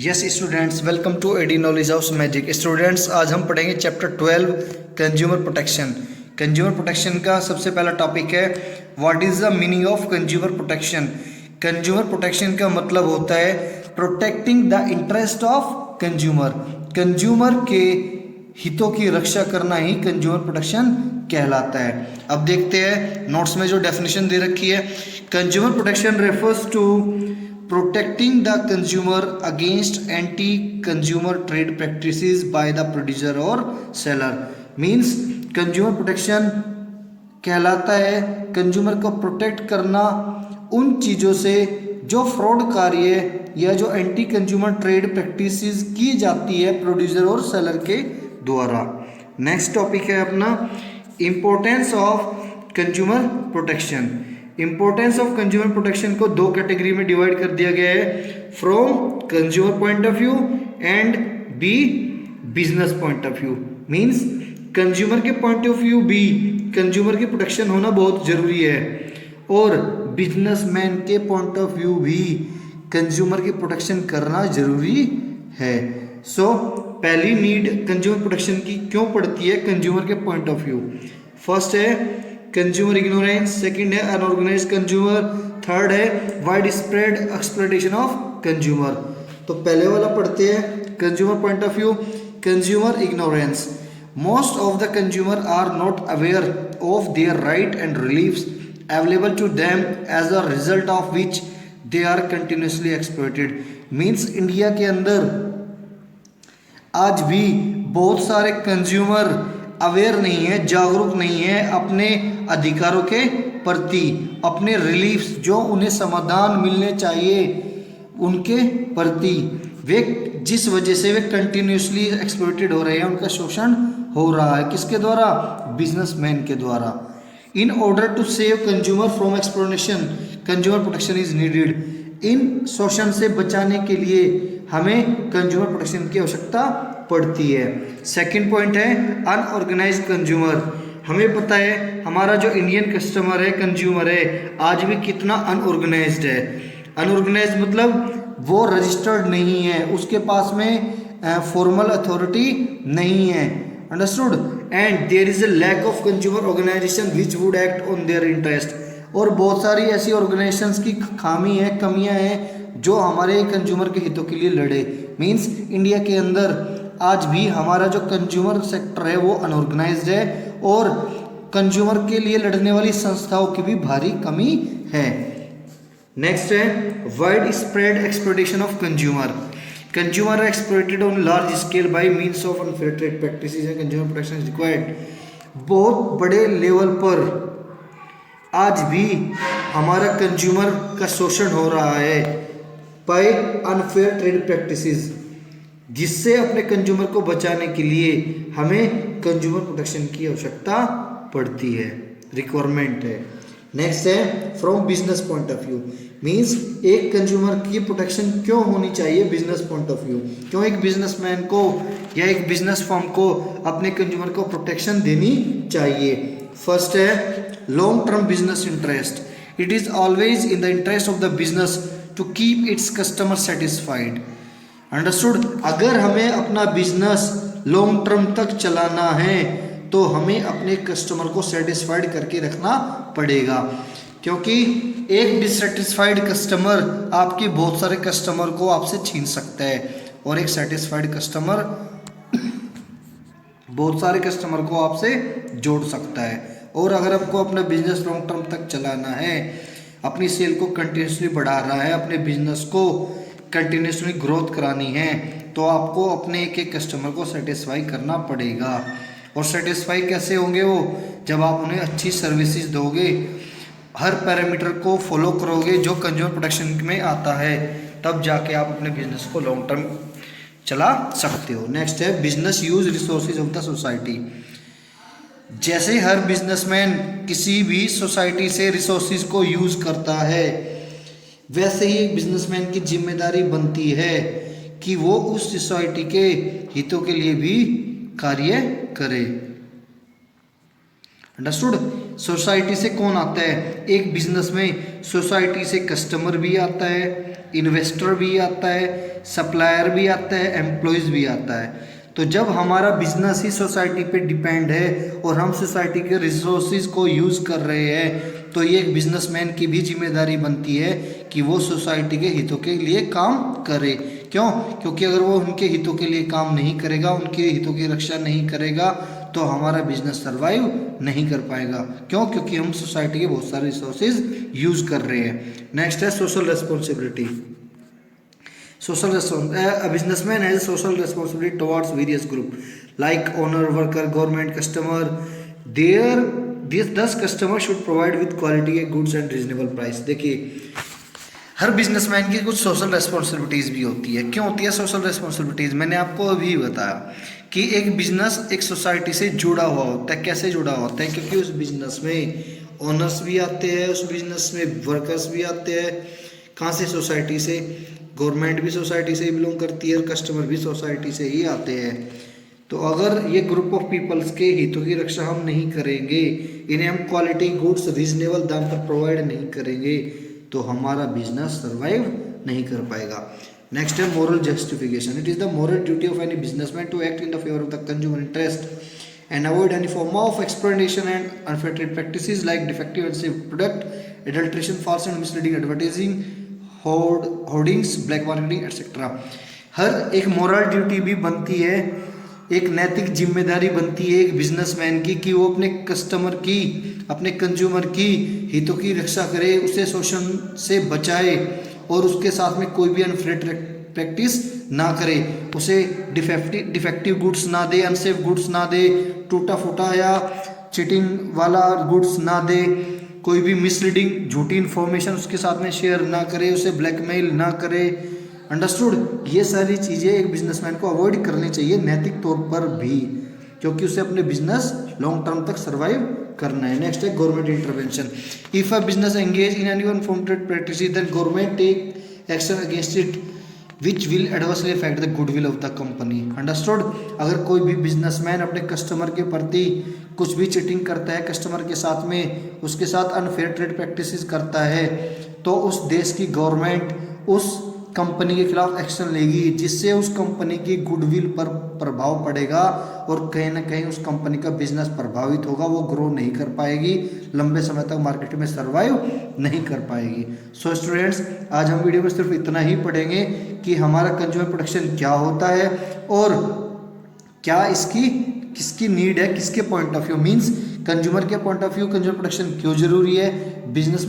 Yes students, welcome to AD knowledge house magic. Students, आज हम पढ़ेंगे chapter 12 consumer protection. Consumer protection का सबसे पहला टॉपिक है what is the meaning of consumer protection. Consumer protection का मतलब होता है protecting the interest of consumer. Consumer के हितों की रक्षा करना ही कंज्यूमर प्रोटेक्शन कहलाता है। अब देखते हैं नोट्स में जो डेफिनेशन दे रखी है। Consumer protection refers to protecting the consumer against anti-consumer trade practices by the producer or seller। means consumer protection कहलाता है कंज्यूमर को प्रोटेक्ट करना उन चीज़ों से जो फ्रॉड कार्य या जो एंटी कंज्यूमर ट्रेड प्रैक्टिसेस की जाती है प्रोड्यूसर और सेलर के द्वारा। नेक्स्ट टॉपिक है अपना importance of consumer protection. Importance of consumer protection को दो कैटेगरी में डिवाइड कर दिया गया है, from consumer point of view and B business point of view. Means consumer के पॉइंट ऑफ व्यू भी कंज्यूमर की प्रोटेक्शन होना बहुत जरूरी है और बिजनेसमैन के पॉइंट ऑफ व्यू भी कंज्यूमर की प्रोटेक्शन करना जरूरी है। सो पहली नीड कंज्यूमर प्रोटेक्शन की क्यों पड़ती है कंज्यूमर के पॉइंट ऑफ व्यू। फर्स्ट है कंज्यूमर इग्नोरेंस, सेकंड है अनऑर्गेनाइज्ड कंज्यूमर, थर्ड है wide spread exploitation of consumer. तो पहले वाला पढ़ते हैं consumer point of view. Consumer ignorance, most of the consumer are not aware of their right and reliefs available to them as a result of which they are continuously exploited. Means India के अंदर आज भी बहुत सारे consumer aware नहीं है, जागरूक नहीं है अपने अधिकारों के प्रति, अपने रिलीफ्स जो उन्हें समाधान मिलने चाहिए उनके प्रति, वे जिस वजह से वे कंटिन्यूसली एक्सप्लॉइटेड हो रहे हैं, उनका शोषण हो रहा है। किसके द्वारा? बिजनेसमैन के द्वारा। In order to save consumer from exploitation consumer protection is needed. इन शोषण से बचाने के लिए हमें कंज्यूमर प्रोटेक्शन की आवश्यकता पड़ती है। सेकंड पॉइंट है अनऑर्गेनाइज्ड कंज्यूमर। हमें पता है हमारा जो इंडियन कस्टमर है, कंज्यूमर है, आज भी कितना अनऑर्गेनाइज्ड है। अनऑर्गेनाइज्ड मतलब वो रजिस्टर्ड नहीं है, उसके पास में फॉर्मल अथॉरिटी नहीं है। Understood? And there is a lack of consumer organisation which would act on their interest. और बहुत सारी ऐसी ऑर्गेनाइजेशंस की खामी है, कमियां हैं जो हमारे कंज्यूमर के हितों के लिए लड़े। मीन्स इंडिया के अंदर आज भी हमारा जो कंज्यूमर सेक्टर है वो अनऑर्गेनाइज्ड है और कंज्यूमर के लिए लड़ने वाली संस्थाओं की भी भारी कमी है। नेक्स्ट है wide spread exploitation of consumer. Consumer are exploited on large scale by means of unfair trade practices and consumer protection is required. बहुत बड़े लेवल पर आज भी हमारा कंज्यूमर का शोषण हो रहा है बाय अनफेयर ट्रेड प्रैक्टिसेस, जिससे अपने कंज्यूमर को बचाने के लिए हमें कंज्यूमर प्रोटेक्शन की आवश्यकता पड़ती है, रिक्वायरमेंट है। नेक्स्ट है from business point of view. Means एक कंज्यूमर की प्रोटेक्शन क्यों होनी चाहिए बिजनेस पॉइंट ऑफ व्यू। क्यों एक बिजनेसमैन को या एक बिजनेस फर्म को अपने कंज्यूमर को प्रोटेक्शन देनी चाहिए। फर्स्ट है long term business interest. It is always in the interest of the business to keep its customer satisfied. Understood? अगर हमें अपना बिजनेस लॉन्ग टर्म तक चलाना है तो हमें अपने कस्टमर को सेटिस्फाइड करके रखना पड़ेगा, क्योंकि एक डिससेटिस्फाइड कस्टमर आपके बहुत सारे कस्टमर को आपसे छीन सकता है और एक सेटिस्फाइड कस्टमर बहुत सारे कस्टमर को आपसे जोड़ सकता है। और अगर आपको अपना बिजनेस लॉन्ग टर्म तक चलाना है, अपनी सेल को कंटिन्यूसली बढ़ा रहा है, अपने बिजनेस को कंटिन्यूसली ग्रोथ करानी है, तो आपको अपने एक एक कस्टमर को सेटिस्फाई करना पड़ेगा। और सेटिस्फाई कैसे होंगे वो? जब आप उन्हें अच्छी सर्विसेज दोगे, हर पैरामीटर को फॉलो करोगे जो कंज्यूमर प्रोटेक्शन में आता है, तब जाके आप अपने बिजनेस को लॉन्ग टर्म चला सकते हो। नेक्स्ट है business use resources of the society. जैसे हर बिजनेसमैन किसी भी सोसाइटी से रिसोर्सेज को यूज करता है, वैसे ही एक बिजनेसमैन की जिम्मेदारी बनती है कि वो उस सोसाइटी के हितों के लिए भी कार्य करे। अंडरस्टूड। सोसाइटी से कौन आता है? एक बिजनेस में सोसाइटी से कस्टमर भी आता है, इन्वेस्टर भी आता है, सप्लायर भी आता है, एम्प्लॉयज़ भी आता है। तो जब हमारा बिजनेस ही सोसाइटी पे डिपेंड है और हम सोसाइटी के रिसोर्सेज को यूज़ कर रहे हैं, तो ये एक बिजनेसमैन की भी जिम्मेदारी बनती है कि वो सोसाइटी के हितों के लिए काम करे। क्यों? क्योंकि अगर वो उनके हितों के लिए काम नहीं करेगा, उनके हितों की रक्षा नहीं करेगा, तो हमारा बिजनेस सर्वाइव नहीं कर पाएगा। क्यों? क्योंकि हम सोसाइटी के बहुत सारे रिसोर्सेज यूज़ कर रहे हैं। नेक्स्ट है social responsibility. A businessman has a social responsibility towards various group like owner, worker, government, customer. Thus customer should provide with quality goods and reasonable price. देखिए, हर बिजनेसमैन की कुछ सोशल रेस्पॉन्सिबिलिटीज़ भी होती है। क्यों होती है सोशल रेस्पॉन्सिबिलिटीज़? मैंने आपको अभी बताया कि एक बिजनेस एक सोसाइटी से जुड़ा हुआ होता है। कैसे जुड़ा होता है? क्योंकि उस बिजनेस में ओनर्स भी आते हैं, उस बिजनेस में वर्कर्स भी आते हैं। कहाँ से? सोसाइटी से। गवर्नमेंट भी सोसाइटी से ही बिलोंग करती है और कस्टमर भी सोसाइटी से ही आते हैं। तो अगर ये ग्रुप ऑफ पीपल्स के हितों की रक्षा हम नहीं करेंगे, इन्हें हम क्वालिटी गुड्स रीजनेबल दाम पर प्रोवाइड नहीं करेंगे, तो हमारा बिजनेस सर्वाइव नहीं कर पाएगा। नेक्स्ट है moral justification. It is the moral duty of any businessman to act in the favour of the consumer interest and avoid any form of exploitation and unfair trade practices like defective and safe product, adulteration, false and misleading advertising, hoardings, black marketing etcetera. हर एक moral duty भी बनती है, एक नैतिक जिम्मेदारी बनती है एक बिजनेसमैन की कि वो अपने कस्टमर की, अपने कंज्यूमर की हितों की रक्षा करे, उसे शोषण से बचाए और उसके साथ में कोई भी अनफेयर प्रैक्टिस ना करे, उसे डिफेक्टिव गुड्स ना दे, अनसेफ गुड्स ना दे, टूटा फूटा या चीटिंग वाला गुड्स ना दे, कोई भी मिसलीडिंग झूठी इन्फॉर्मेशन उसके साथ में शेयर ना करे, उसे ब्लैकमेल ना करे। अंडरस्टूड? ये सारी चीज़ें एक बिजनेसमैन को अवॉइड करनी चाहिए नैतिक तौर पर भी, क्योंकि उसे अपने बिजनेस लॉन्ग टर्म तक सर्वाइव करना है। नेक्स्ट है government intervention. If a business engage in any unfair trade practices then government take action against it which will adversely affect the goodwill of the company. Understood? अगर कोई भी businessman अपने customer के प्रति कुछ भी चीटिंग करता है, कस्टमर के साथ में उसके साथ अनफेयर ट्रेड प्रैक्टिसेस करता है, तो उस देश की गवर्नमेंट उस कंपनी के खिलाफ एक्शन लेगी, जिससे उस कंपनी की गुडविल पर प्रभाव पड़ेगा और कहीं ना कहीं उस कंपनी का बिजनेस प्रभावित होगा, वो ग्रो नहीं कर पाएगी, लंबे समय तक मार्केट में सर्वाइव नहीं कर पाएगी। सो स्टूडेंट्स, आज हम वीडियो में सिर्फ इतना ही पढ़ेंगे कि हमारा कंज्यूमर प्रोटेक्शन क्या होता है और क्या इसकी किसकी नीड है, किसके point of view, means consumer के point of view consumer protection क्यों जरूरी है, बिजनेस